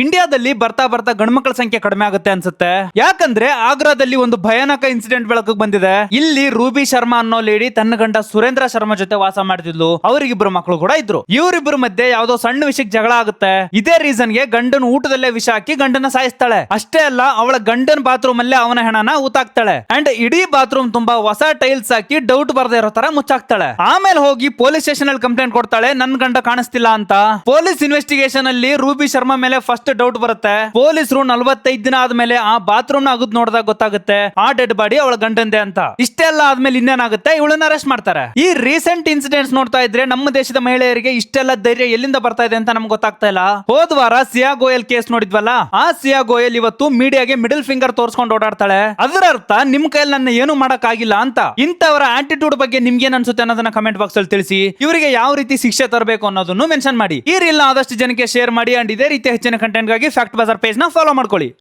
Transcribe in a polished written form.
ಇಂಡಿಯಾದಲ್ಲಿ ಬರ್ತಾ ಬರ್ತಾ ಗಂಡ್ಮಕ್ಳ ಸಂಖ್ಯೆ ಕಡಿಮೆ ಆಗುತ್ತೆ ಅನ್ಸುತ್ತೆ. ಯಾಕಂದ್ರೆ ಆಗ್ರಾದಲ್ಲಿ ಒಂದು ಭಯಾನಕ ಇನ್ಸಿಡೆಂಟ್ ಬೆಳಕಿಗೆ ಬಂದಿದೆ. ಇಲ್ಲಿ ರೂಬಿ ಶರ್ಮಾ ಅನ್ನೋ ಲೇಡಿ ತನ್ನ ಗಂಡ ಸುರೇಂದ್ರ ಶರ್ಮಾ ಜೊತೆ ವಾಸ ಮಾಡ್ತಿದ್ಲು. ಅವರಿಗಿಬ್ರು ಮಕ್ಕಳು ಕೂಡ ಇದ್ರು. ಇವರಿಬ್ಬರ ಮಧ್ಯೆ ಯಾವ್ದೋ ಸಣ್ಣ ವಿಷಯಕ್ಕೆ ಜಗಳ ಆಗುತ್ತೆ. ಇದೇ ರೀಸನ್ಗೆ ಗಂಡನ ಊಟದಲ್ಲೇ ವಿಷ ಹಾಕಿ ಗಂಡನ ಸಾಯಿಸ್ತಾಳೆ. ಅಷ್ಟೇ ಅಲ್ಲ, ಅವಳ ಗಂಡನ ಬಾತ್ರೂಮ್ ಅಲ್ಲೇ ಅವನ ಹೆಣನ ಊತಾಕ್ತಾಳೆ. ಅಂಡ್ ಇಡೀ ಬಾತ್ರೂಮ್ ತುಂಬಾ ಹೊಸ ಟೈಲ್ಸ್ ಹಾಕಿ ಡೌಟ್ ಬರ್ದೇ ಇರೋ ತರ ಮುಚ್ಚಾಕ್ತಾಳೆ. ಆಮೇಲೆ ಹೋಗಿ ಪೊಲೀಸ್ ಸ್ಟೇಷನ್ ಅಲ್ಲಿ ಕಂಪ್ಲೇಂಟ್ ಕೊಡ್ತಾಳೆ, ನನ್ ಗಂಡ ಕಾಣಿಸ್ತಿಲ್ಲ ಅಂತ. ಪೊಲೀಸ್ ಇನ್ವೆಸ್ಟಿಗೇಷನ್ ಅಲ್ಲಿ ರೂಬಿ ಶರ್ಮಾ ಮೇಲೆ ಫಸ್ಟ್ ಡೌಟ್ ಬರುತ್ತೆ. ಪೊಲೀಸರು 45 ದಿನ ಆದ್ಮೇಲೆ ಆ ಬಾತ್ರೂಮ್ ನ ಅಗದ್ ನೋಡಿದಾಗ ಗೊತ್ತಾಗುತ್ತೆ ಆ ಡೆಡ್ ಬಾಡಿ ಅವಳ ಗಂಡಂದೆ ಅಂತ. ಇಷ್ಟೆಲ್ಲ ಆದ್ಮೇಲೆ ಇನ್ನೇನಾಗುತ್ತೆ, ಇವಳನ್ನ ಅರೆಸ್ಟ್ ಮಾಡ್ತಾರೆ. ಈ ರೀಸೆಂಟ್ ಇನ್ಸಿಡೆಂಟ್ಸ್ ನೋಡ್ತಾ ಇದ್ರೆ ನಮ್ಮ ದೇಶದ ಮಹಿಳೆಯರಿಗೆ ಇಷ್ಟೆಲ್ಲ ಧೈರ್ಯ ಎಲ್ಲಿಂದ ಬರ್ತಾ ಇದೆ ಅಂತ ನಮ್ಗೆ ಗೊತ್ತಾಗ್ತಾ ಇಲ್ಲ. ಹೋದ ವಾರ ಸಿಯಾ ಗೋಯಲ್ ಕೇಸ್ ನೋಡಿದ್ವಲ್ಲ, ಆ ಸಿಯಾ ಗೋಯಲ್ ಇವತ್ತು ಮೀಡಿಯಾಗೆ ಮಿಡಲ್ ಫಿಂಗರ್ ತೋರ್ಸ್ಕೊಂಡು ಓಡಾಡ್ತಾಳೆ. ಅದರ ಅರ್ಥ ನಿಮ್ ಕೈಯಲ್ಲಿ ನನ್ನ ಏನು ಮಾಡಕ್ ಆಗಿಲ್ಲ ಅಂತ. ಇಂತವರ ಆಟಿಟ್ಯೂಡ್ ಬಗ್ಗೆ ನಿಮ್ಗೇನ್ ಅನ್ಸುತ್ತೆ ಅನ್ನೋದನ್ನ ಕಮೆಂಟ್ ಬಾಕ್ಸ್ ಅಲ್ಲಿ ತಿಳಿಸಿ. ಇವರಿಗೆ ಯಾವ ರೀತಿ ಶಿಕ್ಷೆ ತರಬೇಕು ಅನ್ನೋದನ್ನು ಮೆನ್ಷನ್ ಮಾಡಿ. ಈ ರೀಲ್ ಆದಷ್ಟು ಜನಕ್ಕೆ ಶೇರ್ ಮಾಡಿ. ಅಂಡ್ ಇದೇ ರೀತಿ ಹೆಚ್ಚಿನ ಕಂಟೆಂಟ್ ಗಾಗಿ ಫ್ಯಾಕ್ಟ್ ಬಜಾರ್ ಪೇಜ್ ನ ಫಾಲೋ ಮಾಡ್ಕೊಳ್ಳಿ.